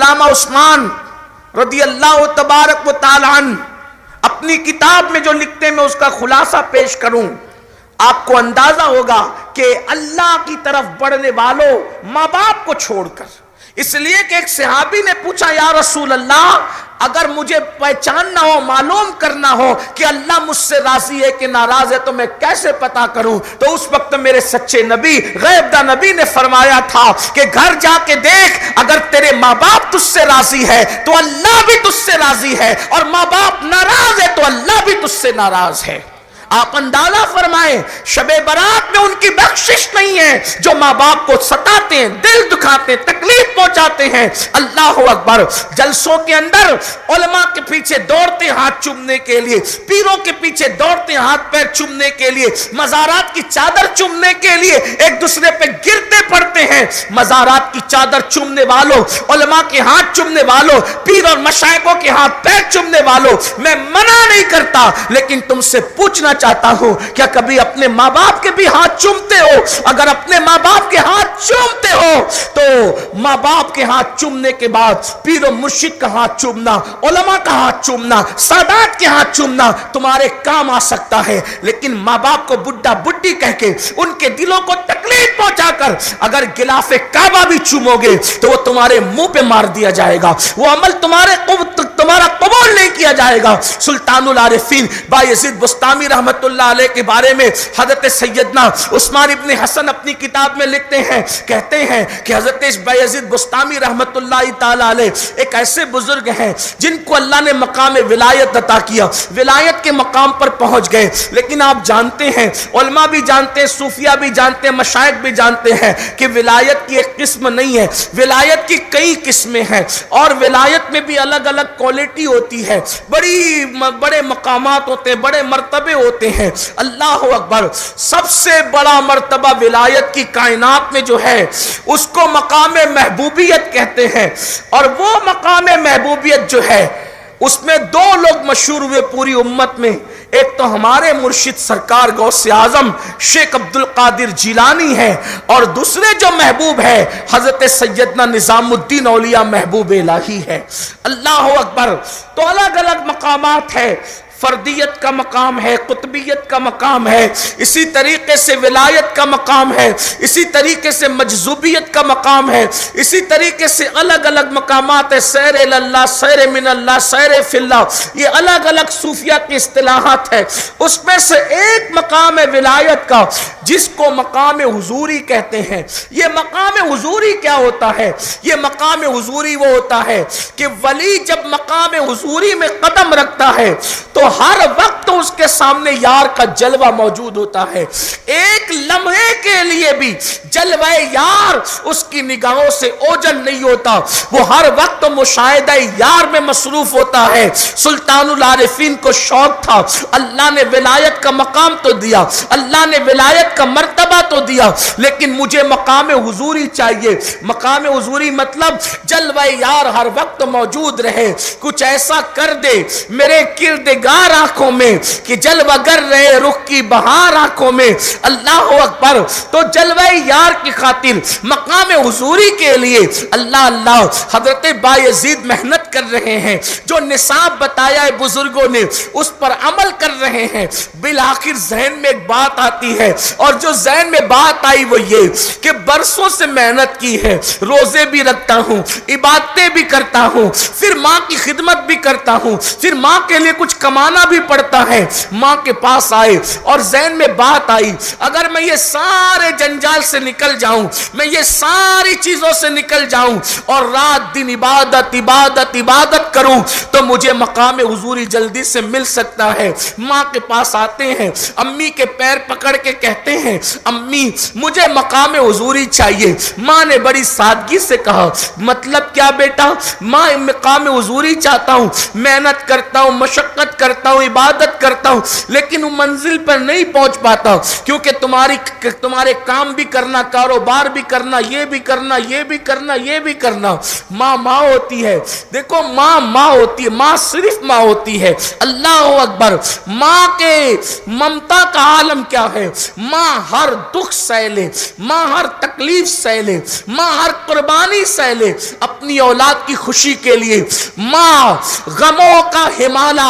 علامہ عثمان رضی اللہ تبارک و تعالی عنہ اپنی کتاب میں جو لکھتے ہیں میں اس کا خلاصہ پیش کروں، آپ کو اندازہ ہوگا کہ اللہ کی طرف بڑھنے والوں ماں باپ کو چھوڑ کر، اس لیے کہ ایک صحابی نے پوچھا یا رسول اللہ اگر مجھے پہچاننا ہو، معلوم کرنا ہو کہ اللہ مجھ سے راضی ہے کہ ناراض ہے تو میں کیسے پتا کروں؟ تو اس وقت میرے سچے نبی غیب دا نبی نے فرمایا تھا کہ گھر جا کے دیکھ، اگر تیرے ماں باپ تجھ سے راضی ہے تو اللہ بھی تجھ سے راضی ہے، اور ماں باپ ناراض ہے تو اللہ بھی تجھ سے ناراض ہے۔ آپ اندازہ فرمائیں شب برات میں ان کی بخشش نہیں ہے جو ماں باپ کو ستاتے ہیں، دل دکھاتے ہیں، تکلیف پہنچاتے ہیں۔ اللہ اکبر، جلسوں کے اندر علماء کے پیچھے دوڑتے ہاتھ چومنے کے لیے، پیروں کے پیچھے دوڑتے ہاتھ پیر چومنے کے لیے، مزارات کی چادر چومنے کے لیے ایک دوسرے پہ گرتے پڑتے ہیں۔ مزارات کی چادر چومنے والوں، علماء کے ہاتھ چومنے والوں، پیر اور مشائخوں کے ہاتھ پیر چومنے والوں، میں منع نہیں کرتا، لیکن تم سے پوچھنا چاہتا ہوں کیا کبھی اپنے ماں باپ کے بھی ہاتھ چومتے ہو؟ اگر اپنے ماں باپ کے ہاتھ چومتے ہو تو ماں باپ کے ہاتھ چومنے کے بعد پیر و مرشد کا ہاتھ چومنا، علماء کا ہاتھ چومنا، سادات کے ہاتھ چومنا تمہارے کام آ سکتا ہے، لیکن ماں باپ کو بڈھا بڈھی کہہ کے ان کے دلوں کو تکلیف پہنچا کر اگر غلاف کعبہ بھی چومو گے تو وہ تمہارے منہ پہ مار دیا جائے گا، وہ عمل تمہارا قبول نہیں کیا جائے گا۔ سلطان العارفین بایزید بسطامی رحمت اللہ علیہ کے بارے میں حضرت سیدنا عثمان ابن حسن اپنی کتاب میں لکھتے ہیں، کہتے ہیں کہ حضرت بایزید بسطامی رحمت اللہ تعالی علیہ ایک ایسے بزرگ ہیں جن کو اللہ نے مقام ولایت عطا کیا، ولایت کے مقام پر پہنچ گئے، لیکن آپ جانتے ہیں، علماء بھی جانتے ہیں، صوفیہ بھی جانتے ہیں، مشائخ بھی جانتے ہیں کہ ولایت کی ایک قسم نہیں ہے، ولایت کی کئی قسمیں ہیں، اور ولایت میں بھی الگ الگ کوالٹی ہوتی ہے، بڑے مقامات ہوتے ہیں، بڑے مرتبے ہوتے ہیں۔ اللہ اکبر، سب سے بڑا مرتبہ ولایت کی کائنات میں جو ہے اس کو مقام محبوبیت کہتے ہیں، اور وہ مقام محبوبیت جو ہے اس میں دو لوگ مشہور ہوئے پوری امت میں، ایک تو ہمارے مرشد سرکار غوث اعظم شیخ عبد القادر جیلانی ہے، اور دوسرے جو محبوب ہے حضرت سیدنا نظام الدین اولیاء محبوب الہی ہے۔ اللہ اکبر، تو الگ الگ مقامات ہے، فردیت کا مقام ہے، قطبیت کا مقام ہے، اسی طریقے سے ولایت کا مقام ہے، اسی طریقے سے مجذوبیت کا مقام ہے، اسی طریقے سے الگ الگ مقامات ہے، سیر اللہ، سیر من اللہ، سیر فی اللہ، یہ الگ الگ صوفیہ کی اصطلاحات ہے۔ اس میں سے ایک مقام ہے ولایت کا جس کو مقام حضوری کہتے ہیں۔ یہ مقام حضوری کیا ہوتا ہے؟ یہ مقام حضوری وہ ہوتا ہے کہ ولی جب مقام حضوری میں قدم رکھتا ہے تو ہر وقت اس کے سامنے یار کا جلوہ موجود ہوتا ہے، ایک لمحے کے لیے بھی جلوہ یار اس کی نگاہوں سے اوجل نہیں ہوتا، وہ ہر وقت مشاہدہ یار میں مصروف ہوتا ہے۔ سلطان العارفین کو شوق تھا، اللہ نے ولایت کا مقام تو دیا، اللہ نے ولایت کا مرتبہ تو دیا، لیکن مجھے مقام حضوری چاہیے۔ مقام حضوری مطلب جلوہ یار ہر وقت موجود رہے، کچھ ایسا کر دے میرے کردگار آنکھوں میں کہ جلوہ گر رہے رخ کی بہار آنکھوں میں۔ اللہ اکبر، تو جلوہ یار کی خاطر مقام حضوری کے لیے اللہ حضرت بایزید محنت کر رہے ہیں، جو نصاب بتایا ہے بزرگوں نے اس پر عمل کر رہے ہیں۔ بالآخر ذہن میں ایک بات آتی ہے، اور جو ذہن میں بات آئی وہ یہ کہ برسوں سے محنت کی ہے، روزے بھی رکھتا ہوں، عبادتیں بھی کرتا ہوں، پھر ماں کی خدمت بھی کرتا ہوں، پھر ماں کے لیے کچھ کمانا بھی پڑتا ہے۔ ماں کے پاس آئے اور ذہن میں بات آئی، اگر میں یہ سارے جنجال سے نکل جاؤں، میں یہ ساری چیزوں سے نکل جاؤں اور رات دن عبادت عبادت عبادت کروں تو مجھے مقام حضوری جلدی سے مل سکتا ہے۔ ماں کے پاس آتے ہیں، امی کے پیر پکڑ کے کہتے ہیں امی مجھے مقام حضوری چاہیے۔ ماں نے بڑی سادگی سے کہا مطلب کیا بیٹا؟ ماں مقام حضوری چاہتا ہوں، محنت کرتا ہوں، مشقت کرتا کرتا ہوں, عبادت کرتا ہوں, لیکن وہ منزل پر نہیں پہنچ پاتا, کیونکہ تمہارے کام بھی کرنا, کاروبار بھی کرنا, یہ بھی کرنا, یہ بھی کرنا, یہ بھی کرنا. ماں ہوتی ہے, دیکھو ماں ہوتی ہے, ماں صرف ماں ہوتی ہے. اللہ اکبر. ماں کے ممتا کا عالم کیا ہے. ماں ہر دکھ سہ لے, ماں ہر تکلیف سہ لے, ماں ہر قربانی سہ لے اپنی اولاد کی خوشی کے لیے. ماں غموں کا ہمالا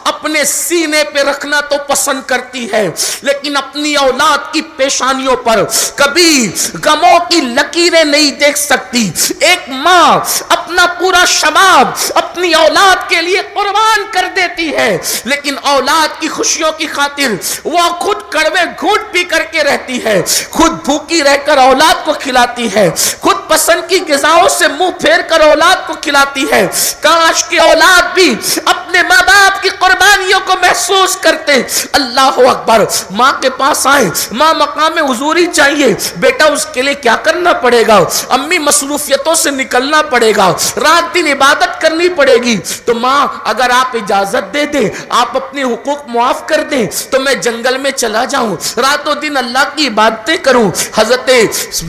اپنے سینے پہ رکھنا تو پسند کرتی ہے, لیکن اپنی اولاد کی پیشانیوں پر کبھی غموں کی لکیریں نہیں دیکھ سکتی. ایک ماں اپنا پورا شباب اپنی اولاد کے لیے قربان کر دیتی ہے, لیکن اولاد کی خوشیوں کی خاطر وہ خود کڑوے گھونٹ پی کر کے رہتی ہے, خود بھوکی رہ کر اولاد کو کھلاتی ہے, خود پسند کی غذاؤں سے منہ پھیر کر اولاد کو کھلاتی ہے. کاش کی اولاد بھی اپنے ماں باپ کی قربانیوں کو محسوس کرتے. اللہ اکبر. ماں کے پاس آئے, ماں مقام حضوری چاہیے, بیٹا اس کے لیے کیا کرنا پڑے گا؟ امی مصروفیتوں سے نکلنا پڑے گا, رات دن عبادت کرنی پڑے گی. تو ماں اگر آپ اجازت دے دیں, آپ اپنے حقوق معاف کر دیں تو میں جنگل میں چلا جاؤں, راتوں دن اللہ کی عبادتیں کروں. حضرت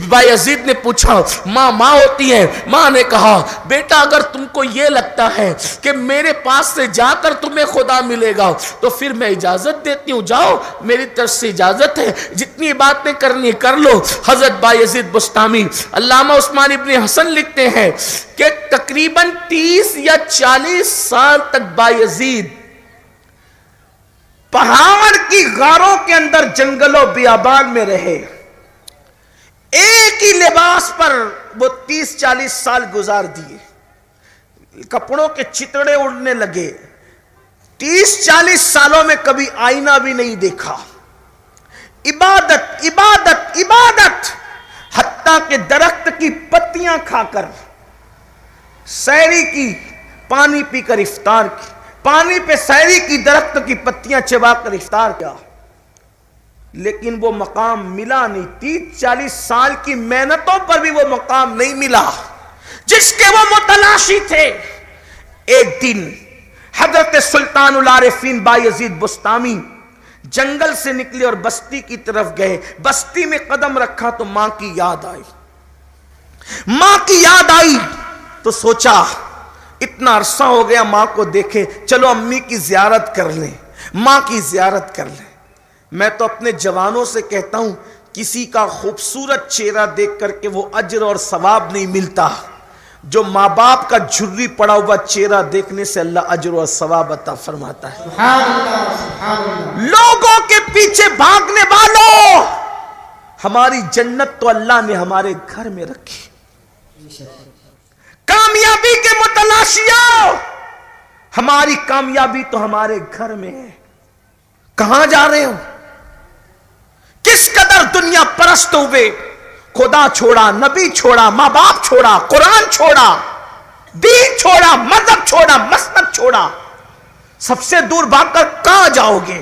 بایزید نے پوچھا, ماں ہوتی ہے. ماں نے کہا, بیٹا اگر تم کو یہ لگتا ہے کہ میرے پاس سے جا کر تمہیں خدا ملے گا تو پھر میں اجازت دیتی ہوں, جاؤ میری طرف سے اجازت ہے, جتنی باتیں کرنی کر لو. حضرت بایزید بسطامی علامہ عثمان ابن حسن لکھتے ہیں کہ تقریباً 30 یا 40 سال تک بایزید پہاڑ کی غاروں کے اندر جنگل و بیابان میں رہے. ایک ہی لباس پر وہ 30-40 سال گزار دیے, کپڑوں کے چتڑے اڑنے لگے. 30-40 سالوں میں کبھی آئینہ بھی نہیں دیکھا. عبادت عبادت عبادت, حتیٰ کہ درخت کی پتیاں کھا کر سحری کی, پانی پی کر افطار کی, پانی پہ سحری کی, درخت کی پتیاں چبا کر افطار کیا, لیکن وہ مقام ملا نہیں. 30-40 سال کی محنتوں پر بھی وہ مقام نہیں ملا جس کے وہ متلاشی تھے. ایک دن حضرت سلطان العارفین بایزید بسطامی جنگل سے نکلے اور بستی کی طرف گئے. بستی میں قدم رکھا تو ماں کی یاد آئی. ماں کی یاد آئی تو سوچا اتنا عرصہ ہو گیا ماں کو دیکھے, چلو امی کی زیارت کر لیں, ماں کی زیارت کر لیں. میں تو اپنے جوانوں سے کہتا ہوں, کسی کا خوبصورت چہرہ دیکھ کر کے وہ اجر اور ثواب نہیں ملتا, جو ماں باپ کا جھری پڑا ہوا چہرہ دیکھنے سے اللہ اجر اور ثواب عطا فرماتا ہے. سبحان اللہ سبحان اللہ. لوگوں کے پیچھے بھاگنے والوں, ہماری جنت تو اللہ نے ہمارے گھر میں رکھی. کامیابی کے متلاشیوں, ہماری کامیابی تو ہمارے گھر میں ہے. کہاں جا رہے ہو؟ کس قدر دنیا پرست ہوئے, خدا چھوڑا, نبی چھوڑا, ماں باپ چھوڑا, قرآن چھوڑا, دین چھوڑا, مذہب چھوڑا, مسلک چھوڑا, سب سے دور بھاگ کر کہاں جاؤ گے؟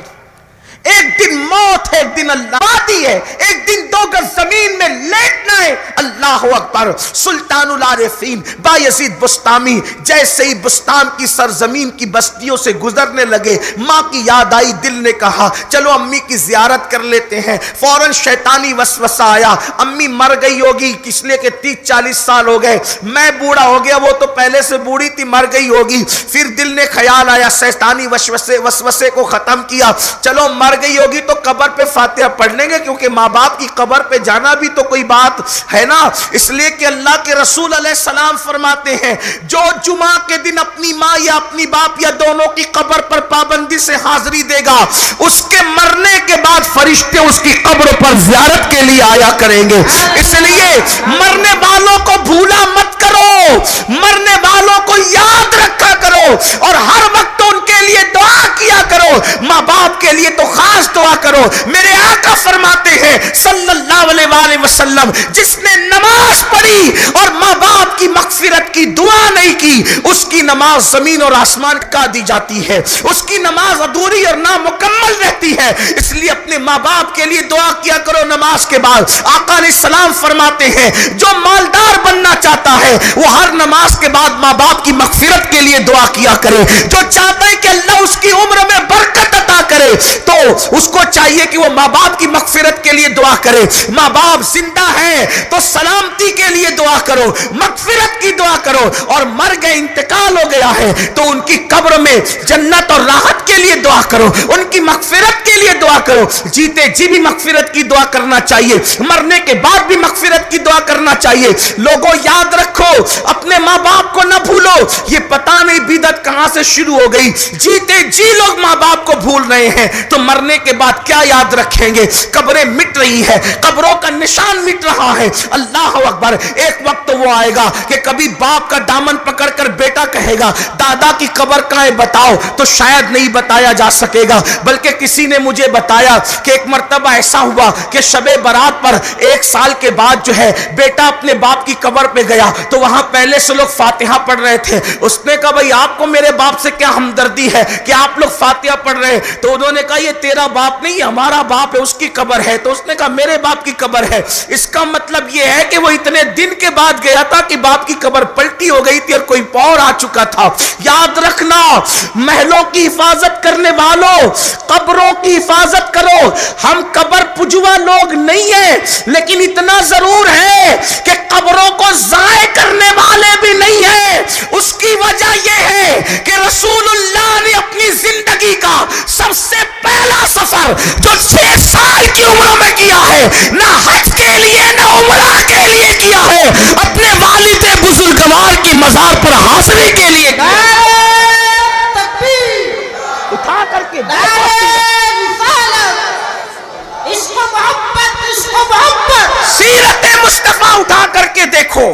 ایک دن موت ہے, ایک دن اللہ آتی ہے, ایک دن 2 گز زمین میں لیٹنا ہے. اللہ اکبر. سلطان العارفین بایزید بسطامی جیسے ہی بسطام کی سرزمین کی بستیوں سے گزرنے لگے, ماں کی یاد آئی. دل نے کہا چلو امی کی زیارت کر لیتے ہیں. فوراً شیطانی وسوسہ آیا, امی مر گئی ہوگی, اس لیے کہ 30-40 سال ہو گئے, میں بوڑھا ہو گیا, وہ تو پہلے سے بوڑھی تھی, مر گئی ہوگی. پھر دل نے خیال آیا, شیطانی وسوسے کو ختم کیا, چلو مر گئی ہوگی تو قبر پہ فاتحہ پڑھ لیں گے, کیونکہ ماں باپ کی قبر پہ جانا بھی تو کوئی بات ہے نا. اس لیے کہ اللہ کے رسول علیہ السلام فرماتے ہیں, جو جمعہ کے دن اپنی ماں یا اپنی باپ یا دونوں کی قبر پر پابندی سے حاضری دے گا, اس کے مرنے کے بعد فرشتے اس کی قبر پر زیارت کے لیے آیا کریں گے. اس لیے مرنے والوں کو بھولا مت کرو, مرنے والوں کو یاد رکھا کرو, اور ہر وقت ان کے لیے دعا کیا کرو. ماں باپ کے لیے تو خاص دعا کرو. میرے آقا فرماتے ہیں صلی اللہ علیہ وآلہ وسلم, جس نے نماز پڑھی اور ماں باپ کی مغفرت کی دعا نہیں کی, اس کی نماز زمین اور آسمان کا دی جاتی ہے، اس کی نماز ادھوری اور نامکمل رہتی ہے۔ اس لیے اپنے ماں باپ کے لیے دعا کیا کرو نماز کے بعد۔ آقا علیہ السلام فرماتے ہیں جو مالدار بننا چاہتا ہے وہ ہر نماز کے بعد ماں باپ کی مغفرت کے لیے دعا کیا کرے۔ جو چاہتا ہے کہ اللہ اس کی عمر میں برکت عطا کرے تو اس کو چاہیے کہ وہ ماں باپ کی مغفرت کے لیے دعا کرے۔ ماں باپ زندہ ہیں تو سلامتی کے لیے دعا کرو، مغفرت کی دعا کرو، اور مر گئے انتقال ہو گیا ہے تو ان کی قبر میں جنت اور راحت کے لیے دعا کرو، ان کی مغفرت کے لیے دعا کرو۔ جیتے جی بھی مغفرت کی دعا کرنا چاہیے، مرنے کے بعد بھی مغفرت کی دعا کرنا چاہیے۔ لوگوں یاد رکھو، اپنے ماں باپ کو نہ بھولو۔ یہ پتہ نہیں بدعت کہاں سے شروع ہو گئی، جیتے جی لوگ ماں باپ کو بھول رہے ہیں تو مرنے کے بعد کیا یاد رکھیں گے؟ قبریں مٹ رہی ہے، قبروں کا نشان مٹ رہا ہے۔ اللہ اکبر، ایک وقت وہ آئے گا کہ کبھی باپ کا دامن پکڑ کر بیٹا کہے گا دادا کی قبر کہاں ہے بتاؤ، تو شاید نہیں بتایا جا سکے گا۔ بلکہ کسی نے مجھے بتایا کہ ایک مرتبہ ایسا ہوا کہ شب برات پر 1 سال کے بعد جو ہے بیٹا اپنے باپ کی قبر پہ گیا تو وہاں پہلے سے لوگ فاتحہ پڑھ رہے تھے۔ اس نے کہا بھائی آپ کو میرے باپ سے کیا ہمدردی ہے کہ آپ لوگ فاتحہ پڑھ رہے ہیں؟ تو انہوں نے کہا یہ تیرا باپ نہیں ہمارا باپ ہے، اس کی قبر ہے۔ تو اس نے کہا میرے باپ کی قبر ہے۔ اس کا مطلب یہ ہے کہ وہ اتنے دن کے بعد گیا تھا کہ باپ کی قبر پلٹی ہو گئی تھی اور کوئی اور آ چکا تھا۔ یاد رکھنا، محلوں کی حفاظت کرنے والوں قبروں کی حفاظت کرو۔ ہم قبر پجوا لوگ نہیں ہیں، لیکن اتنا ضرور ہے کہ قبروں کو ضائع کرنے والے بھی نہیں ہیں۔ اس کی وجہ یہ ہے کہ رسول اللہ نے اپنی زندگی کا سب سے پہلا سفر جو 6 سال کی عمر میں کیا ہے، نہ حج کے لیے نہ عمرہ کے لیے کیا ہے، اپنے والد بزرگوار کی مزار پر حاضری کے لیے کیا۔ اٹھا کر کے سیرت مصطفیٰ اٹھا کر کے دیکھو،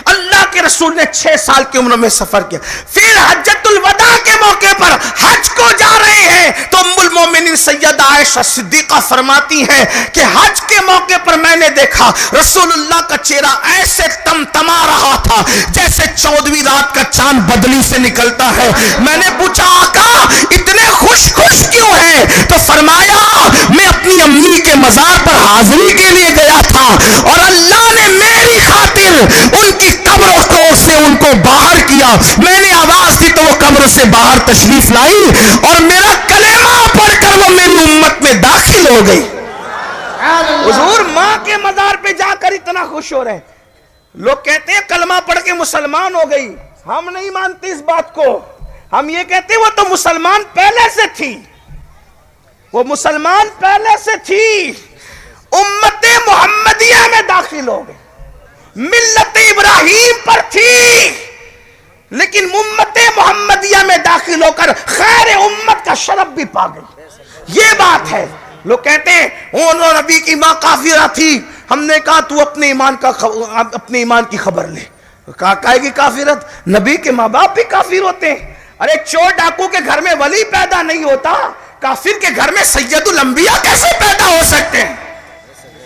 اللہ کے رسول نے 6 سال کی عمر میں سفر کیا۔ پھر حجۃ الوداع کے موقع پر حج کو جا رہے ہیں تو ام المومنین سیدہ عائشہ صدیقہ فرماتی ہیں کہ حج کے موقع پر میں نے دیکھا رسول اللہ کا چہرہ ایسے تمتما رہا تھا جیسے 14ویں رات کا چاند بدلی سے نکلتا ہے۔ میں نے پوچھا آقا اتنے خوش کیوں ہیں؟ تو فرمایا میں اپنی امی کے مزار پر حاضری کے لیے گیا تھا اور اللہ نے میری خاطر ان کی قبروں سے ان کو باہر کیا۔ میں نے آواز دی تو وہ قبر سے باہر تشریف لائی اور میرا کلمہ پڑھ کر وہ میری امت میں داخل ہو گئی۔ حضور ماں کے مزار پہ جا کر اتنا خوش ہو رہے ہیں۔ لوگ کہتے ہیں کلمہ پڑھ کے مسلمان ہو گئی، ہم نہیں مانتے اس بات کو۔ ہم یہ کہتے ہیں وہ تو مسلمان پہلے سے تھی، وہ مسلمان پہلے سے تھی، امت محمدیہ میں داخل ہو گئی، ملت ابراہیم پر تھی، لیکن امت محمدیہ میں داخل ہو کر خیر امت کا شرف بھی پا گئی۔ یہ بات ہے۔ لوگ کہتے ہیں وہ نبی کی ماں کافرہ تھی، ہم نے کہا تو اپنے ایمان کی خبر لے۔ کہا کہ کافرت، نبی کے ماں باپ بھی کافر ہوتے ہیں۔ ارے چور ڈاکو کے گھر میں ولی پیدا نہیں ہوتا، کافر کے گھر میں سید الانبیاء کیسے پیدا ہو سکتے ہیں؟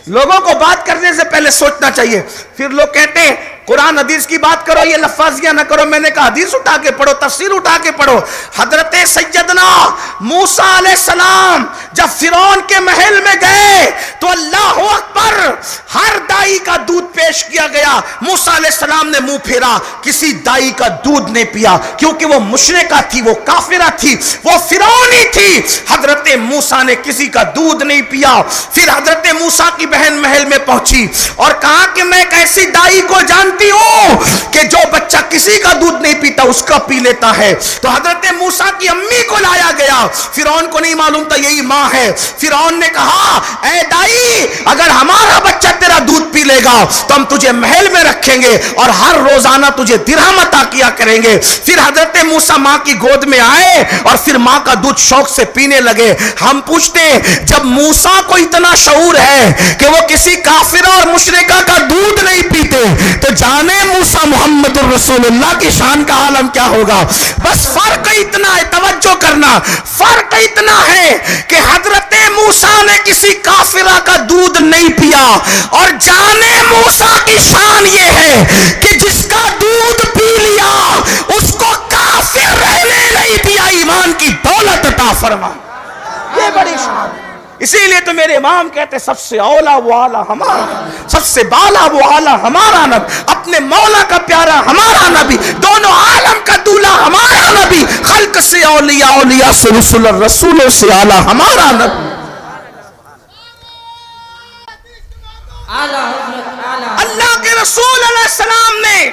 لوگوں کو بات کرنے سے پہلے سوچنا چاہیے۔ پھر لوگ کہتے ہیں قرآن حدیث کی بات کرو، یہ لفاظیاں نہ کرو۔ میں نے کہا حدیث اٹھا کے پڑھو، تفسیر اٹھا کے پڑھو۔ حضرت سیدنا موسیٰ علیہ السلام جب فرعون کے محل میں گئے تو اللہ اکبر، ہر دائی کا دودھ پیش کیا گیا۔ موسیٰ علیہ السلام نے منہ پھیرا، کسی دائی کا دودھ نہیں پیا کیونکہ وہ مشرکہ تھی، وہ کافرہ تھی، وہ فرعونی تھی۔ حضرت موسیٰ نے کسی کا دودھ نہیں پیا۔ پھر حضرت موسیٰ کی بہن محل میں پہنچی اور کہا کہ میں ایک ایسی دائی کو جانتی ہوں کہ جو بچہ کسی کا دودھ نہیں پیتا اس کا پی لیتا ہے۔ تو حضرت موسیٰ کی امی کو لایا گیا، فرعون کو نہیں معلوم تھا یہی ماں ہے۔ فرعون نے کہا اے دائی اگر ہمارا بچہ تیرا دودھ پی لے گا تو ہم تجھے محل میں رکھیں گے اور ہر روزانہ تجھے درہم عطا کیا کریں گے۔ پھر حضرت موسیٰ ماں کی گود میں آئے اور پھر ماں کا دودھ شوق سے پینے لگے۔ ہم پوچھتے ہیں جب موسیٰ کو اتنا شعور ہے کہ وہ کسی کافرہ اور مشرکہ کا دودھ نہیں پیتے تو جانے موسیٰ محمد الرسول اللہ کی شان کا عالم کیا ہوگا۔ بس فرق اتنا ہے، توجہ کرنا، فرق اتنا ہے کہ حضرت موسیٰ نے کسی کافرہ کا دودھ نہیں پیا اور جانے موسیٰ کی شان یہ ہے کہ جس کا دودھ پی لیا اس کو فرما. یہ بڑی شان. اسی لیے تو میرے امام کہتے ہیں سب سے اولا وہ آلہ ہمارا، سب سے بالا وہ آلہ ہمارا نبی، اپنے مولا کا پیارا ہمارا نبی، دونوں عالم کا دولہ ہمارا نبی، خلق سے اولیاء، اولیاء سے رسول، رسولوں سے آلہ ہمارا نبی. اللہ کے رسول علیہ السلام نے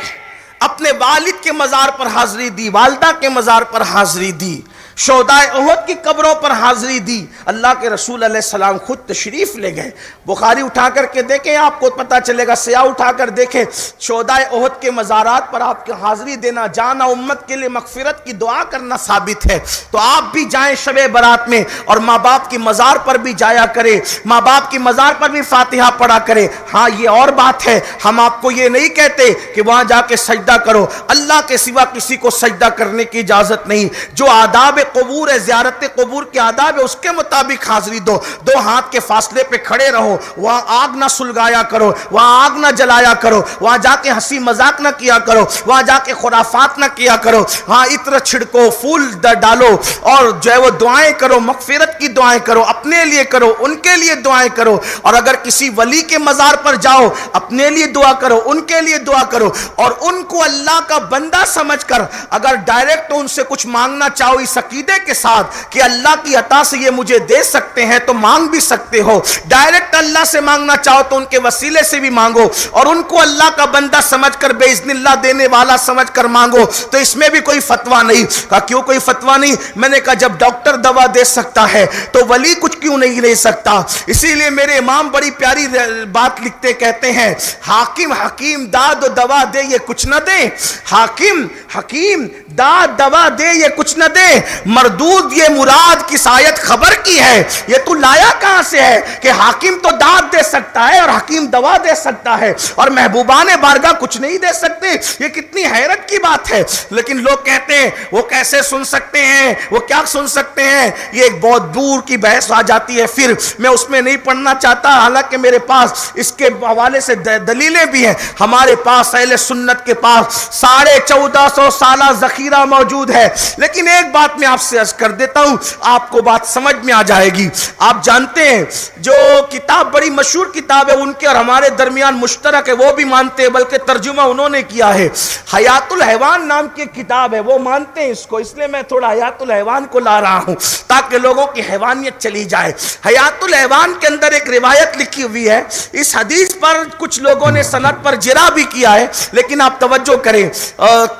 اپنے والد کے مزار پر حاضری دی، والدہ کے مزار پر حاضری دی، شہداء احد کی قبروں پر حاضری دی. اللہ کے رسول علیہ السلام خود تشریف لے گئے. بخاری اٹھا کر کے دیکھیں، آپ کو پتا چلے گا، سیاہ اٹھا کر دیکھیں، شہداء احد کے مزارات پر آپ کی حاضری دینا، جانا، امت کے لیے مغفرت کی دعا کرنا ثابت ہے. تو آپ بھی جائیں شب برات میں، اور ماں باپ کی مزار پر بھی جایا کریں، ماں باپ کی مزار پر بھی فاتحہ پڑھا کریں. ہاں یہ اور بات ہے، ہم آپ کو یہ نہیں کہتے کہ وہاں جا کے سجدہ کرو، اللہ کے سوا کسی کو سجدہ کرنے کی اجازت نہیں. جو آداب قبور ہے، زیارت قبور کے آداب ہے، اس کے مطابق حاضری دو. 2 ہاتھ کے فاصلے پہ کھڑے رہو، وہاں آگ نہ سلگایا کرو، وہاں آگ نہ جلایا کرو، وہاں جا کے ہنسی مذاق نہ کیا کرو، وہاں جا کے خرافات نہ کیا کرو. ہاں عطر چھڑکو، پھول ڈالو، اور جو ہے وہ دعائیں کرو، مغفرت کی دعائیں کرو، اپنے لیے کرو، ان کے لیے دعائیں کرو. اور اگر کسی ولی کے مزار پر جاؤ، اپنے لیے دعا کرو، ان کے لیے دعا کرو، اور ان کو اللہ کا بندہ سمجھ کر اگر ڈائریکٹ ان سے کچھ مانگنا چاہو اس عقیدے کے ساتھ کہ اللہ کی عطا سے یہ مجھے دے سکتے ہیں، تو مانگ بھی سکتے ہو. ڈائریکٹ اللہ سے مانگنا چاہو تو ان کے وسیلے سے بھی مانگو، اور ان کو اللہ کا بندہ سمجھ کر، بے اذن اللہ دینے والا سمجھ کر مانگو. تو اس میں بھی کوئی فتویٰ نہیں. کہا کیوں کوئی فتویٰ نہیں؟ میں نے کہا جب ڈاکٹر دوا دے سکتا ہے تو ولی کچھ کیوں نہیں لے سکتا؟ اسی لیے میرے امام بڑی پیاری بات لکھتے، کہتے ہیں حاکم حکیم داد و دوا دے یہ کچھ نہ دے، حاکم حکیم داد دوا دے یہ کچھ نہ دے، مردود یہ مراد کس آیت خبر کی ہے؟ یہ تو لایا کہاں سے ہے کہ حاکم تو داد دے سکتا ہے اور حکیم دوا دے سکتا ہے اور محبوبان بارگاہ کچھ نہیں دے سکتے؟ یہ کتنی حیرت کی بات ہے. لیکن لوگ کہتے ہیں وہ کیسے سن سکتے ہیں، وہ کیا سن سکتے ہیں. یہ ایک بہت دور کی بحث آ جاتی ہے، پھر میں اس میں نہیں پڑھنا چاہتا، حالانکہ میرے پاس اس کے حوالے سے دلیلیں بھی ہیں. ہمارے پاس اہل سنت کے پاس 1450 سالہ ذخیرہ موجود ہے. لیکن ایک بات میں آپ سے عرض کر دیتا ہوں، آپ کو بات سمجھ میں آ جائے گی. آپ جانتے ہیں جو کتاب بڑی مشہور کتاب ہے، ان کے اور ہمارے درمیان مشترک ہے، وہ بھی مانتے ہیں، بلکہ ترجمہ انہوں نے کیا ہے. حیات الحیوان نام کی کتاب ہے، وہ مانتے ہیں اس کو، اس لیے میں تھوڑا حیات الحیوان کو لا رہا ہوں تاکہ لوگوں کی حیوانیت چلی جائے. حیات الحیوان کے اندر ایک روایت لکھی ہوئی ہے. اس حدیث پر کچھ لوگوں نے سند پر جرح بھی کیا ہے، لیکن آپ توجہ کریں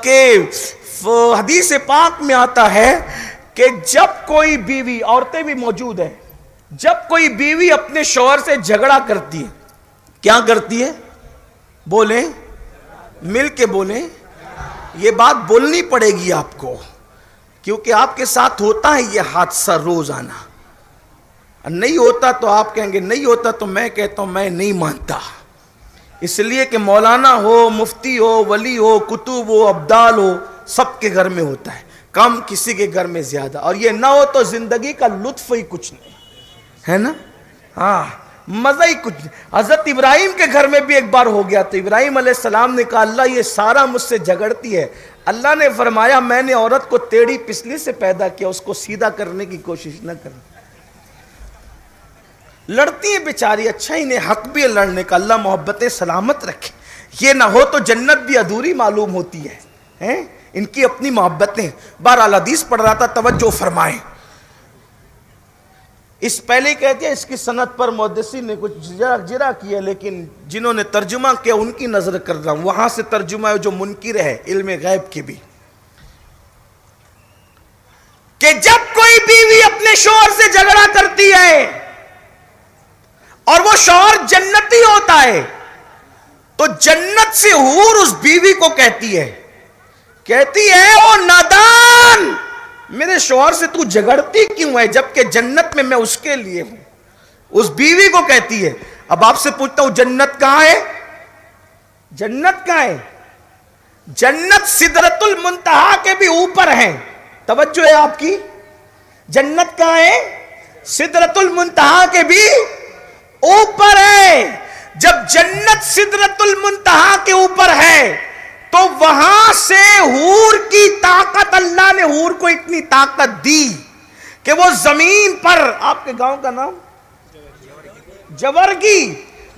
کہ حدیث پاک میں آتا ہے کہ جب کوئی بیوی، عورتیں بھی موجود ہیں، جب کوئی بیوی اپنے شوہر سے جھگڑا کرتی ہے، کیا کرتی ہے؟ بولیں، مل کے بولیں. یہ بات بولنی پڑے گی آپ کو، کیونکہ آپ کے ساتھ ہوتا ہے یہ حادثہ روزانہ. نہیں ہوتا تو آپ کہیں گے نہیں ہوتا، تو میں کہتا ہوں میں نہیں مانتا. اس لیے کہ مولانا ہو، مفتی ہو، ولی ہو، کتب ہو، ابدال ہو، سب کے گھر میں ہوتا ہے، کم کسی کے گھر میں زیادہ. اور یہ نہ ہو تو زندگی کا لطف ہی کچھ نہیں ہے نا. ہاں مزہ ہی کچھ نہیں. حضرت ابراہیم کے گھر میں بھی ایک بار ہو گیا تو ابراہیم علیہ السلام نے کہا اللہ یہ سارا مجھ سے جھگڑتی ہے. اللہ نے فرمایا میں نے عورت کو ٹیڑھی پسلی سے پیدا کیا، اس کو سیدھا کرنے کی کوشش نہ کرنا. لڑتی ہیں بیچاری، اچھا ہی نہیں، حق بھی ہے لڑنے کا، اللہ محبتیں سلامت رکھے. یہ نہ ہو تو جنت بھی ادھوری معلوم ہوتی ہے، ان کی اپنی محبتیں. بہرحال حدیث پڑھ رہا تھا، توجہ فرمائیں. اس پہلے کہتے ہیں اس کی سند پر محدثین نے کچھ جرح کیا، لیکن جنہوں نے ترجمہ کیا ان کی نظر کر رہا ہوں، وہاں سے ترجمہ ہے جو منکر ہے علم غیب کے بھی، کہ جب کوئی بیوی اپنے شوہر سے جھگڑا کرتی ہے اور وہ شوہر جنتی ہوتا ہے تو جنت سے حور اس بیوی کو کہتی ہے او نادان، میرے شوہر سے تو جھگڑتی کیوں ہے جبکہ جنت میں میں اس کے لیے ہوں. اس بیوی کو کہتی ہے. اب آپ سے پوچھتا ہوں جنت کہاں ہے؟ جنت کہاں ہے؟ جنت سدرۃ المنتہا کے بھی اوپر ہے. توجہ ہے آپ کی؟ جنت کہاں ہے؟ سدرۃ المنتہا کے بھی اوپر ہے. جب جنت سدرۃ المنتہا کے اوپر ہے تو وہاں سے حور کی طاقت، اللہ نے حور کو اتنی طاقت دی کہ وہ زمین پر، آپ کے گاؤں کا نام جورگی،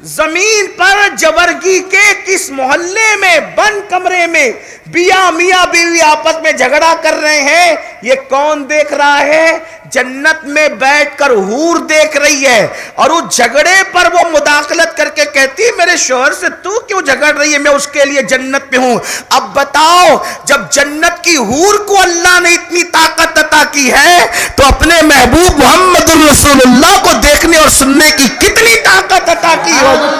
زمین پر جورگی کے کس محلے میں بند کمرے میں میاں بیوی آپس میں جھگڑا کر رہے ہیں، یہ کون دیکھ رہا ہے؟ جنت میں بیٹھ کر حور دیکھ رہی ہے، اور اس جھگڑے پر وہ مداخلت کر کے کہتی ہے میرے شوہر سے تو کیوں جھگڑ رہی ہے، میں اس کے لیے جنت میں ہوں۔ اب بتاؤ، جب جنت کی حور کو اللہ نے اتنی طاقت عطا کی ہے تو اپنے محبوب محمد رسول اللہ کو دیکھنے اور سننے کی کتنی طاقت عطا کی ہوگی؟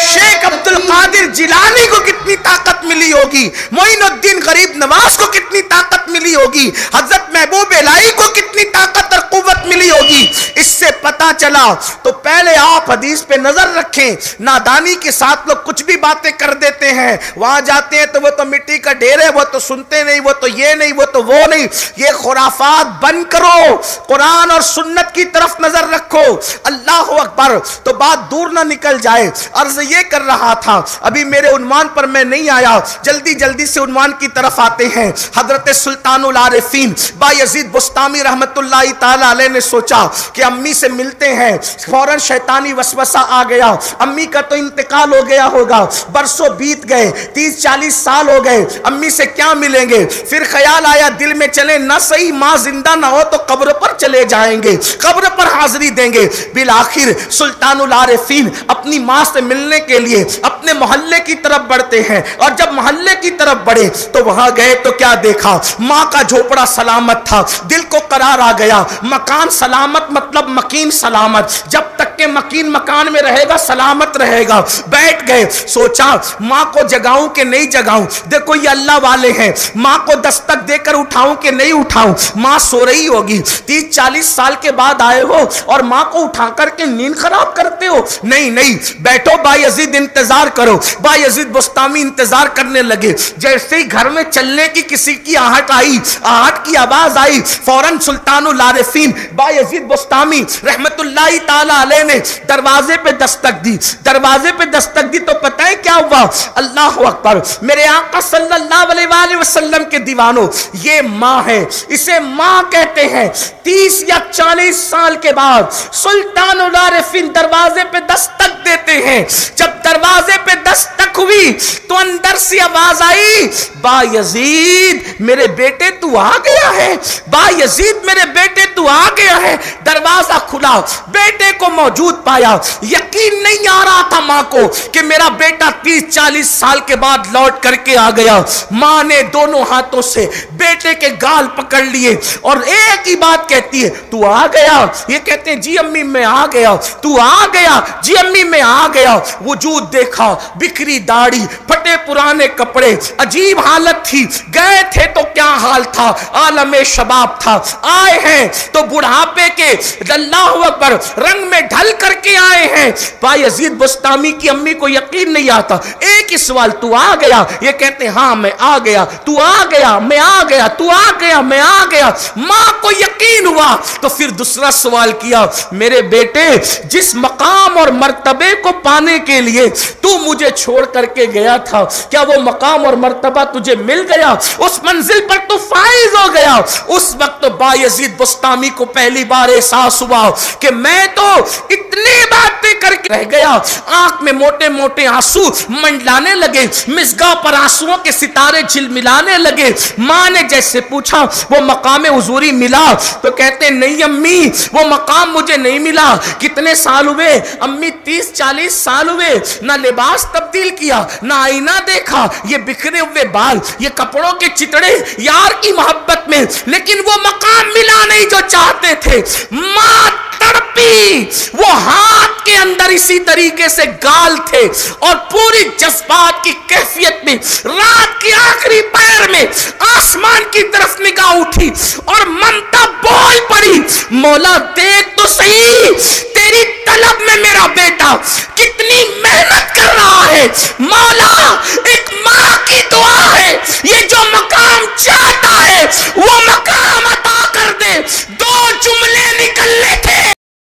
شیخ عبد القادر جیلانی کو کتنی طاقت ملی ہوگی، معین الدین غریب نواز کو کتنی طاقت ملی ہوگی، حضرت محبوب الہی کو کتنی طاقت اور قوت ملی ہوگی۔ اس سے پتا چلا تو پہلے آپ حدیث پہ نظر رکھیں، نادانی کے ساتھ لوگ کچھ بھی باتیں کر دیتے ہیں، وہاں جاتے ہیں تو وہ تو مٹی کا ڈھیر ہے، وہ تو سنتے نہیں، وہ تو یہ نہیں، وہ تو وہ نہیں۔ یہ خرافات بند کرو، قرآن اور سنت کی طرف نظر رکھو۔ اللہ اکبر۔ تو بات دور نہ نکل جائے، عرض یہ کر رہا تھا، ابھی میرے عنوان پر میں نہیں آیا، جلدی سے عنوان کی طرف آتے ہیں۔ حضرت سلطان العارفین بایزید بسطامی رحمت اللہ تعالی علیہ نے سوچا کہ امی سے ملتے ہیں، فوراً شیطانی وسوسہ آ گیا، امی کا تو انتقال ہو گیا ہوگا، برسوں بیت گئے، 30-40 سال ہو گئے، امی سے کیا ملیں گے؟ پھر خیال آیا دل میں چلے نہ صحیح ماں زندہ نہ ہو تو قبر پر چلے جائیں گے، قبر پر حاضری دیں گے۔ بالآخر سلطان العارفین اپنی ماں سے ملنے کے لیے اپنے محلے کی طرف بڑھتے ہیں، اور جب محلے کی طرف بڑھے تو وہاں گئے تو کیا دیکھا؟ ماں کا جھوپڑا سلامت تھا، دل کو قرار آ گیا۔ مکان سلامت مطلب مکین سلامت، جب تک کہ مکین مکان میں رہے گا سلامت رہے گا۔ بیٹھ گئے، سوچا ماں کو جگاؤں کہ نہیں جگاؤں، دیکھو یہ اللہ والے ہیں، ماں کو دستک دے کر اٹھاؤں کہ نہیں اٹھاؤں، ماں سو رہی ہوگی، 30-40 سال کے بعد آئے ہو اور ماں کو اٹھا کر کے نیند خراب کرتے ہو، نہیں بیٹھو بایزید انتظار کرو۔ بایزید بسطامی انتظار کرنے لگے، جیسے ہی گھر میں چلنے کی کسی کی آہٹ آئی، آہٹ کی آواز آئی، فوراً سلطان العارفین بایزید بسطامی رحمت اللہ تعالی علیہ نے دروازے پہ دستک دی۔ دروازے پہ دستک دی تو پتہ ہے کیا ہوا؟ اللہ اکبر، میرے آقا صلی اللہ علیہ وآلہ وسلم کے دیوانوں، یہ ماں ہے، اسے ماں کہتے ہیں۔ 30 یا 40 سال کے بعد سلطان العارفین دروازے پہ دستک دیتے ہیں۔ جب دروازے پہ دستک ہوئی تو اندر سے آواز آئی، بایزید میرے بیٹے تو آ گیا ہے، بایزید میرے بیٹے تو آ گیا ہے۔ دروازہ کھلا، بیٹے کو موجود پایا، یقین نہیں آ رہا تھا ماں کو کہ میرا بیٹا 30-40 سال کے بعد لوٹ کر کے آ گیا۔ ماں نے دونوں ہاتھوں سے بیٹے کے گال پکڑ لیے اور ایک ہی بات کہتی ہے، تو آ گیا؟ یہ کہتے ہیں جی امی میں آ گیا۔ تو آ گیا؟ جی امی میں آ گیا۔ وجود دیکھا، بکھری داڑھی، پھٹے پرانے کپڑے، عجیب حالت تھی، گئے تھے تو کیا حال تھا، عالم شباب تھا، آئے ہیں تو بڑھاپے کے اللہ اکبر رنگ میں ڈھل کر کے آئے ہیں۔ بایزید بسطامی کی امی کو یقین نہیں آتا، ایک ہی سوال، تو آ گیا؟ یہ کہتے ہیں ہاں میں آ گیا۔ تو آ گیا؟ میں آ گیا۔ تو آ گیا؟ میں آ گیا۔ ماں کو یقین ہوا تو پھر دوسرا سوال کیا، میرے بیٹے جس مقام اور مرتبے کو پانے کے لیے تو مجھے چھوڑ کر کے گیا تھا، کیا وہ مقام اور مرتبہ تجھے مل گیا؟ اس منزل پر تو فائز ہو گیا؟ اس وقت بایزید بسطامی کو پہلی بار احساس ہوا کہ میں تو اتنی باتیں کر کے رہ گیا۔ آنکھ میں موٹے موٹے آنسو منڈلانے لگے، مزگاں پر آنسوؤں کے ستارے جھلملانے لگے۔ ماں نے جیسے پوچھا وہ مقام حضوری ملا؟ تو کہتے نہیں امی وہ مقام مجھے نہیں ملا۔ کتنے سال ہوئے امی؟ 30-40 سال ہوئے، نہ لباس تبدیل کیا، نہ آئینہ دیکھا، یہ بکھرے ہوئے بال، یہ کپڑوں کے چتڑے، یار کی محبت میں، لیکن وہ مقام ملا نہیں جو چاہتے تھے۔ ماں تڑپی، وہ ہاتھ کے اندر اسی طریقے سے گال تھے اور پوری جذبات کی کیفیت میں رات کی آخری پہر میں آسمان کی طرف نگاہ اٹھی اور ممتا بول پڑی، مولا دیکھ تو صحیح تیری طلب میں میرا بیٹا کتنی محنت کر رہا ہے، مولا ایک ماں کی دعا ہے، یہ